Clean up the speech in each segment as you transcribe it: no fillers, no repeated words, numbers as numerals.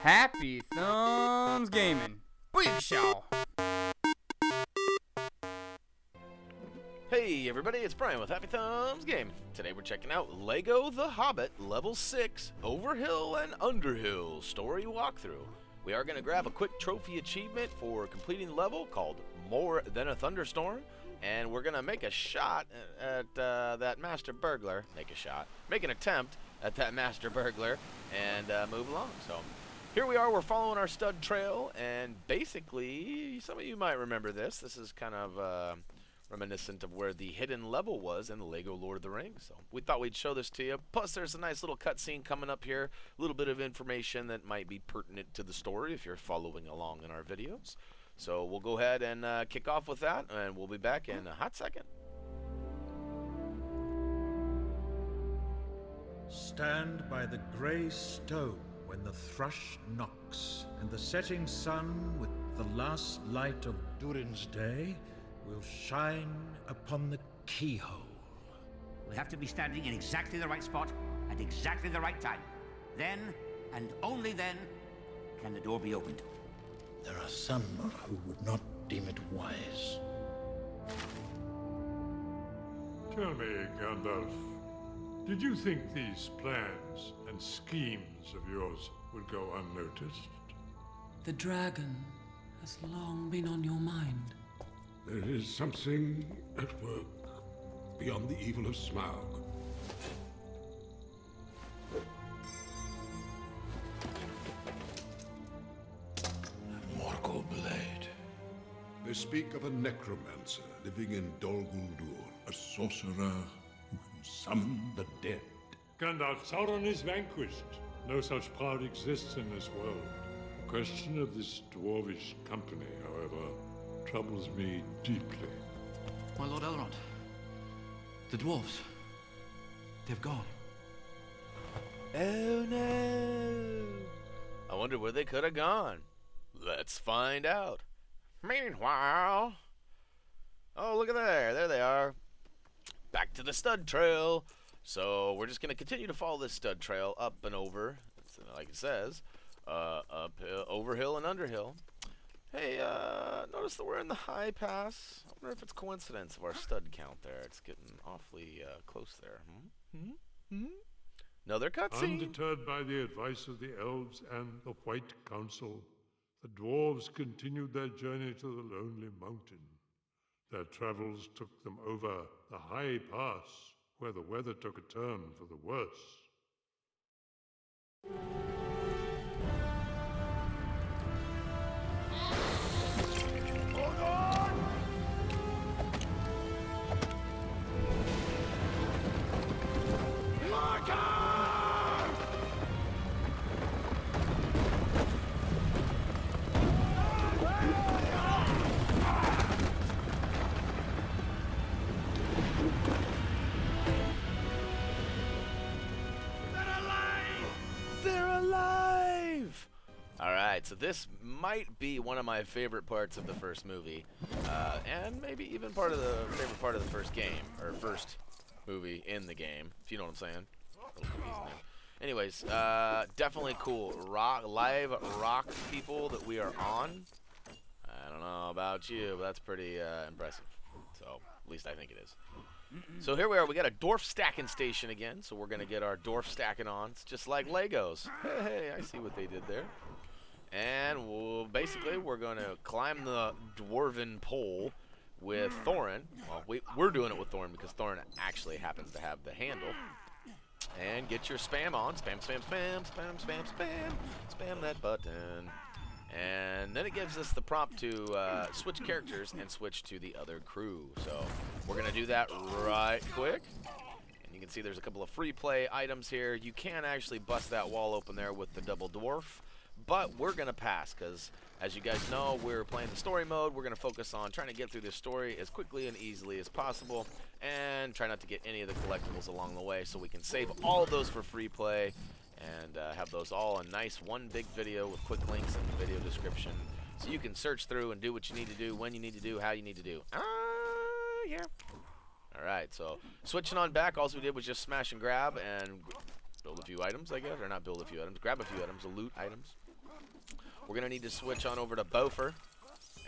HappyThumbsGaming. Booyakashaw! Hey everybody, it's Brian with HappyThumbsGaming. Today we're checking out Lego The Hobbit Level 6 Overhill and Underhill Story Walkthrough. We are going to grab a quick trophy achievement for completing the level called More Than a Thunderstorm, and we're going to make a shot at that master burglar. Make an attempt at that master burglar and move along. So here we are, we're following our stud trail, and basically, some of you might remember this. This is kind of reminiscent of where the hidden level was in the Lego Lord of the Rings. So we thought we'd show this to you. Plus, there's a nice little cutscene coming up here. A little bit of information that might be pertinent to the story if you're following along in our videos. So we'll go ahead and kick off with that, and we'll be back in a hot second. Stand by the grey stone when the thrush knocks, and the setting sun with the last light of Durin's day will shine upon the keyhole. We'll have to be standing in exactly the right spot at exactly the right time. Then, and only then, can the door be opened. There are some who would not deem it wise. Tell me, Gandalf, did you think these plans and schemes of yours would go unnoticed? The dragon has long been on your mind. There is something at work beyond the evil of Smaug. A Morgul blade. They speak of a necromancer living in Dol Guldur, a sorcerer who can summon the dead. Gandalf, Sauron is vanquished. No such power exists in this world. The question of this dwarvish company, however, troubles me deeply. My Lord Elrond, the dwarves, they've gone. Oh no! I wonder where they could have gone. Let's find out. Meanwhile... Oh, look at there they are. Back to the stud trail. So we're just going to continue to follow this stud trail up and over, like it says, over hill and under hill. Hey, notice that we're in the high pass. I wonder if it's coincidence of our stud count there. It's getting awfully close there. Another cutscene. Undeterred by the advice of the elves and the White Council, the dwarves continued their journey to the Lonely Mountain. Their travels took them over the high pass, where the weather took a turn for the worse. Alright, so this might be one of my favorite parts of the first movie, and maybe even favorite part of the first game, or first movie in the game, if you know what I'm saying. A little confusing there. Anyways, definitely cool. Live rock people that we are on. I don't know about you, but that's pretty impressive. So, at least I think it is. So here we are, we got a dwarf stacking station again, so we're going to get our dwarf stacking on. It's just like Legos. Hey, I see what they did there. And basically, we're going to climb the dwarven pole with Thorin. Well, we're doing it with Thorin because Thorin actually happens to have the handle. And get your spam on. Spam, spam, spam, spam, spam, spam. Spam that button. And then it gives us the prompt to switch characters and switch to the other crew. So we're going to do that right quick. And you can see there's a couple of free play items here. You can actually bust that wall open there with the double dwarf. But we're going to pass because, as you guys know, we're playing the story mode. We're going to focus on trying to get through this story as quickly and easily as possible and try not to get any of the collectibles along the way so we can save all of those for free play and have those all in nice one big video with quick links in the video description so you can search through and do what you need to do, when you need to do, how you need to do. Yeah. Alright, so switching on back, all we did was just smash and grab and build a few items, I guess. Or not build a few items, grab a few items, loot items. we're going to need to switch on over to Bofer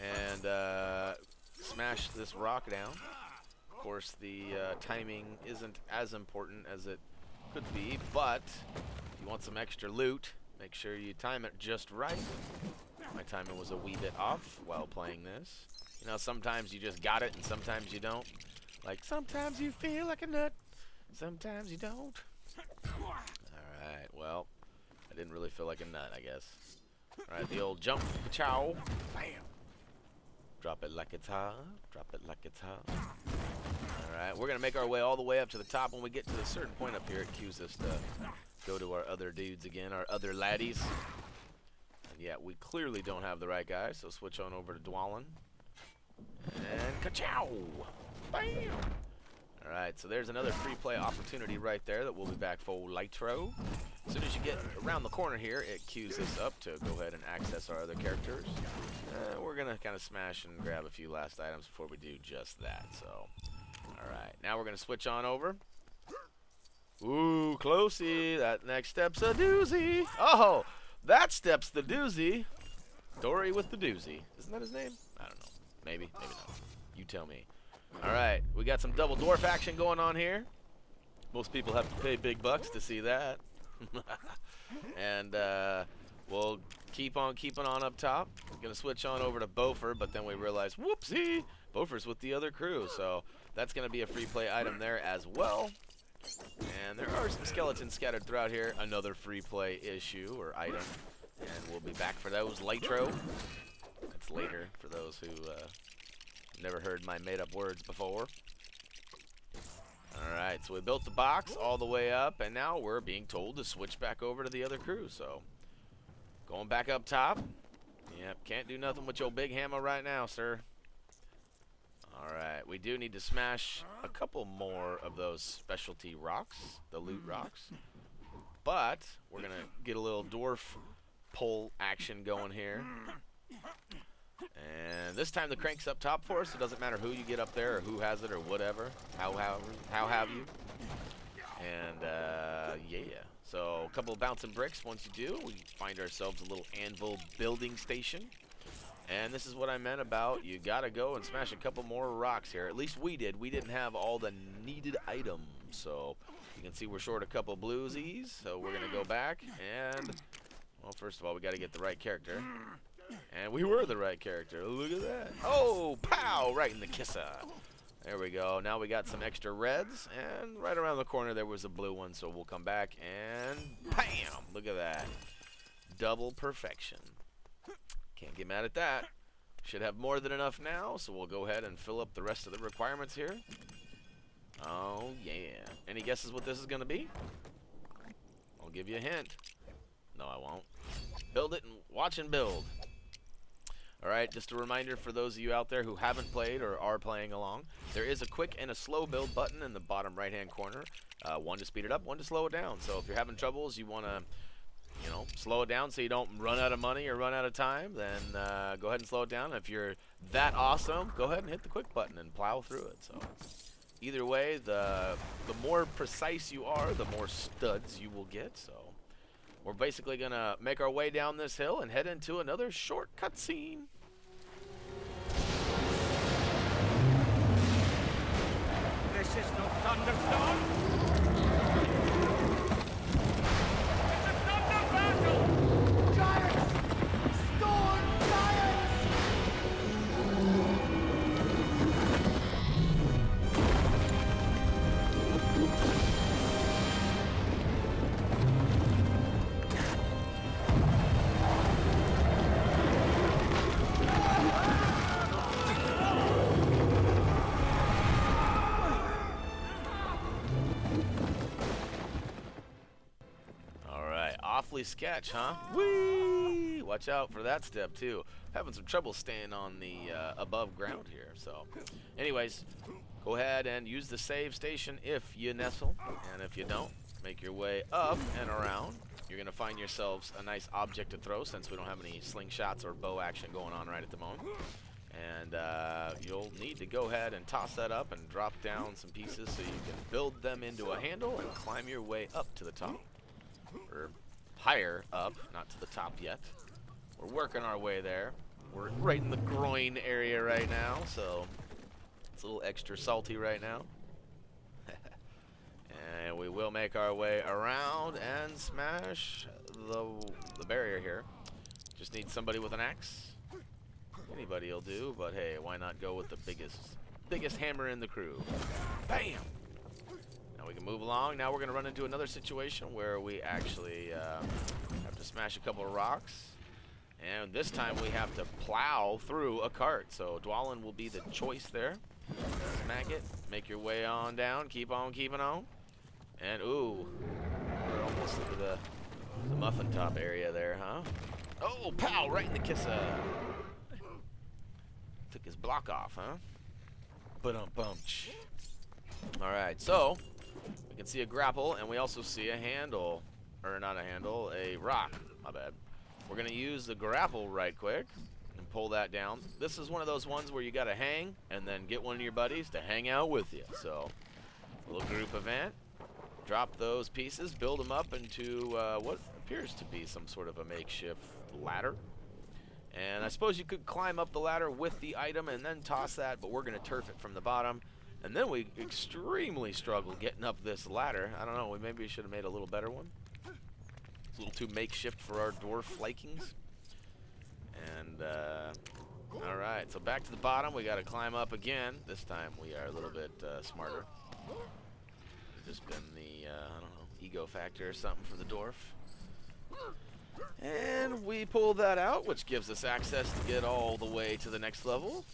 and smash this rock down. Of course, the timing isn't as important as it could be, but if you want some extra loot, make sure you time it just right. My timing was a wee bit off while playing this. You know, sometimes you just got it and sometimes you don't. Like, sometimes you feel like a nut, sometimes you don't. Alright, well, I didn't really feel like a nut, I guess. Alright, the old jump, ka-chow, bam. Drop it like it's hot, drop it like it's hot. Alright, we're going to make our way all the way up to the top. When we get to a certain point up here, it cues us to go to our other dudes again, our other laddies. And yeah, we clearly don't have the right guy, so switch on over to Dwalin. And ka-chow! Bam! Alright, so there's another free play opportunity right there that we'll be back for later. As soon as you get around the corner here, it cues us up to go ahead and access our other characters. We're going to kind of smash and grab a few last items before we do just that. So, alright, now we're going to switch on over. Ooh, closey. That next step's a doozy. Oh, that step's the doozy. Dory with the doozy. Isn't that his name? I don't know. Maybe, maybe not. You tell me. Alright, we got some double dwarf action going on here. Most people have to pay big bucks to see that. And we'll keep on keeping on up top. We're going to switch on over to Bofer, but then we realize, whoopsie, Bofer's with the other crew. So that's going to be a free play item there as well. And there are some skeletons scattered throughout here. Another free play issue or item. And we'll be back for those later. That's later for those who never heard my made-up words before. Alright, so we built the box all the way up, and now we're being told to switch back over to the other crew. So, going back up top. Yep, can't do nothing with your big hammer right now, sir. Alright, we do need to smash a couple more of those specialty rocks, the loot rocks. But, we're going to get a little dwarf pull action going here. And this time the crank's up top for us. It doesn't matter who you get up there or who has it or whatever. How have you? And, yeah. So, a couple of bouncing bricks. Once you do, we find ourselves a little anvil building station. And this is what I meant about you gotta go and smash a couple more rocks here. At least we did. We didn't have all the needed items. So, you can see we're short a couple bluesies. So, we're gonna go back and, well, first of all, we gotta get the right character. And we were the right character. Look at that. Oh, pow! Right in the kisser. There we go. Now we got some extra reds. And right around the corner there was a blue one. So we'll come back and bam! Look at that. Double perfection. Can't get mad at that. Should have more than enough now. So we'll go ahead and fill up the rest of the requirements here. Oh, yeah. Any guesses what this is going to be? I'll give you a hint. No, I won't. Build it and watch and build. Alright, just a reminder for those of you out there who haven't played or are playing along, there is a quick and a slow build button in the bottom right hand corner. One to speed it up, one to slow it down. So if you're having troubles, you want to, you know, slow it down so you don't run out of money or run out of time, then go ahead and slow it down. If you're that awesome, go ahead and hit the quick button and plow through it. So either way, the more precise you are, the more studs you will get. So we're basically going to make our way down this hill and head into another short cutscene. This is no thunderstorm. It's a thunder battle! Giants! Storm giants! Awfully sketch, huh? Whee! Watch out for that step, too. Having some trouble staying on the above ground here. So, anyways, go ahead and use the save station if you nestle. And if you don't, make your way up and around. You're going to find yourselves a nice object to throw since we don't have any slingshots or bow action going on right at the moment. And you'll need to go ahead and toss that up and drop down some pieces so you can build them into a handle and climb your way up to the top. Or higher up, not to the top yet. We're working our way there. We're right in the groin area right now, so it's a little extra salty right now. And we will make our way around and smash the barrier here. Just need somebody with an axe. Anybody will do, but hey, why not go with the biggest hammer in the crew? Bam! Now we can move along. Now we're going to run into another situation where we actually have to smash a couple of rocks. And this time we have to plow through a cart. So Dwalin will be the choice there. Smack it. Make your way on down. Keep on keeping on. And ooh, we're almost into the muffin top area there, huh? Oh, pow! Right in the kisser. Took his block off, huh? Ba-dum-bum-ch. All right, so we can see a grapple, and we also see a handle, or not a handle, a rock. My bad. We're gonna use the grapple right quick and pull that down. This is one of those ones where you gotta hang and then get one of your buddies to hang out with you. So, a little group event. Drop those pieces, build them up into what appears to be some sort of a makeshift ladder. And I suppose you could climb up the ladder with the item and then toss that, but we're gonna turf it from the bottom. And then we extremely struggle getting up this ladder. I don't know, maybe we should have made a little better one. It's a little too makeshift for our dwarf likings. And, alright, so back to the bottom. We got to climb up again. This time we are a little bit smarter. Just been the, I don't know, ego factor or something for the dwarf. And we pull that out, which gives us access to get all the way to the next level.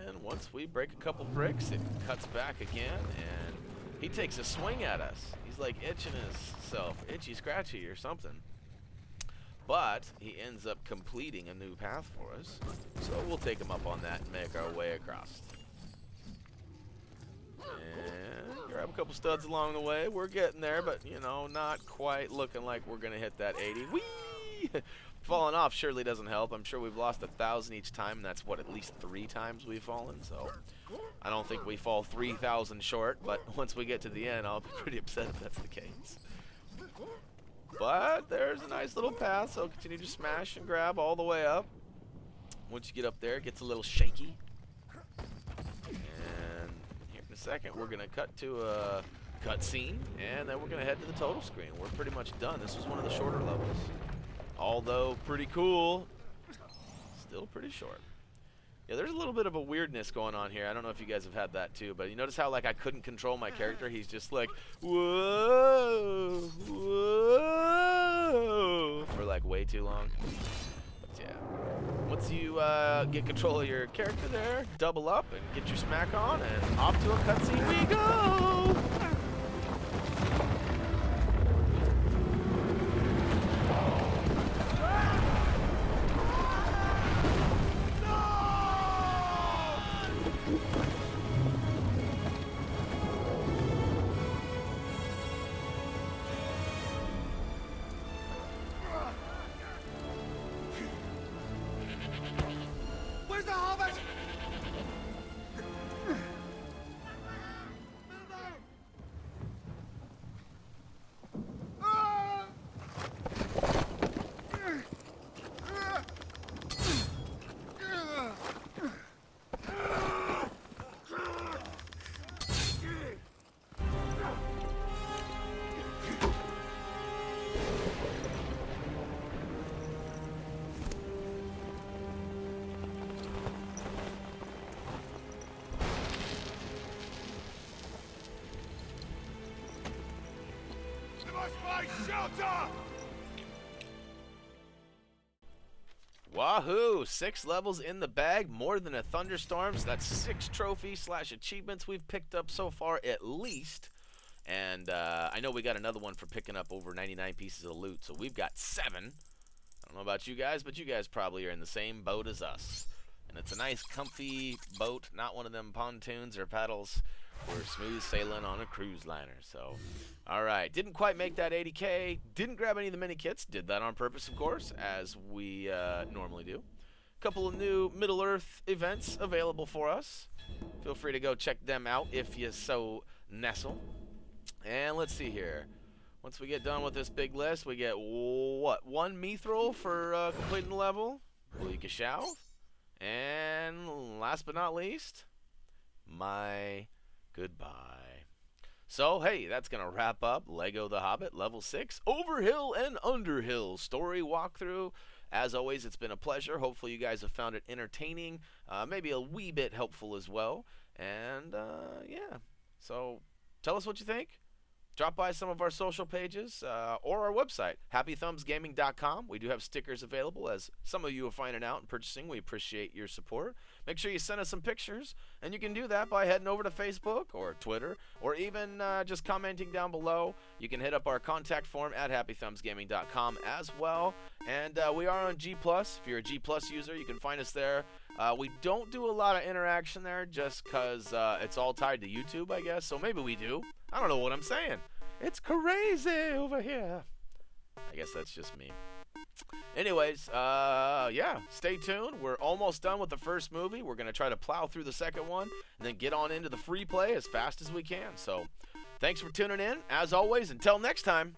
And once we break a couple bricks, it cuts back again, and he takes a swing at us. He's like itching himself, itchy scratchy or something. But he ends up completing a new path for us. So we'll take him up on that and make our way across. And grab a couple studs along the way. We're getting there, but you know, not quite looking like we're gonna hit that 80. Whee! Falling off surely doesn't help. I'm sure we've lost 1,000 each time, and that's what, at least 3 times we've fallen. So I don't think we fall 3,000 short, but once we get to the end, I'll be pretty upset if that's the case. But there's a nice little path, so continue to smash and grab all the way up. Once you get up there, it gets a little shaky. And here in a second, we're going to cut to a cutscene, and then we're going to head to the total screen. We're pretty much done. This was one of the shorter levels. Although pretty cool, still pretty short. Yeah, there's a little bit of a weirdness going on here. I don't know if you guys have had that too, but you notice how like I couldn't control my character? He's just like, whoa, whoa, for like way too long. But yeah, once you get control of your character there, double up and get your smack on, and off to a cutscene we go. Where's the Hobbit? Wahoo! 6 levels in the bag, more than a thunderstorm. So that's 6 trophies / achievements we've picked up so far, at least. And I know we got another one for picking up over 99 pieces of loot, so we've got 7. I don't know about you guys, but you guys probably are in the same boat as us. And it's a nice, comfy boat, not one of them pontoons or paddles. We're smooth sailing on a cruise liner. So, all right, didn't quite make that 80K. Didn't grab any of the mini kits. Did that on purpose, of course, as we normally do. A couple of new Middle-earth events available for us. Feel free to go check them out if you so nestle. And let's see here. Once we get done with this big list, we get, what, 1 Mithril for completing the level. Bleakishau. And last but not least, my goodbye. So, hey, that's going to wrap up Lego The Hobbit Level 6 Overhill and Underhill story walkthrough. As always, it's been a pleasure. Hopefully you guys have found it entertaining, maybe a wee bit helpful as well. And, yeah. So, tell us what you think. Drop by some of our social pages or our website, HappyThumbsGaming.com. We do have stickers available, as some of you are finding out and purchasing. We appreciate your support. Make sure you send us some pictures, and you can do that by heading over to Facebook or Twitter, or even just commenting down below. You can hit up our contact form at HappyThumbsGaming.com as well. And we are on G+. If you're a G+ user, you can find us there. We don't do a lot of interaction there just because it's all tied to YouTube, I guess. So maybe we do. I don't know what I'm saying. It's crazy over here. I guess that's just me. Anyways, yeah, stay tuned. We're almost done with the first movie. We're going to try to plow through the second one and then get on into the free play as fast as we can. So thanks for tuning in. As always, until next time.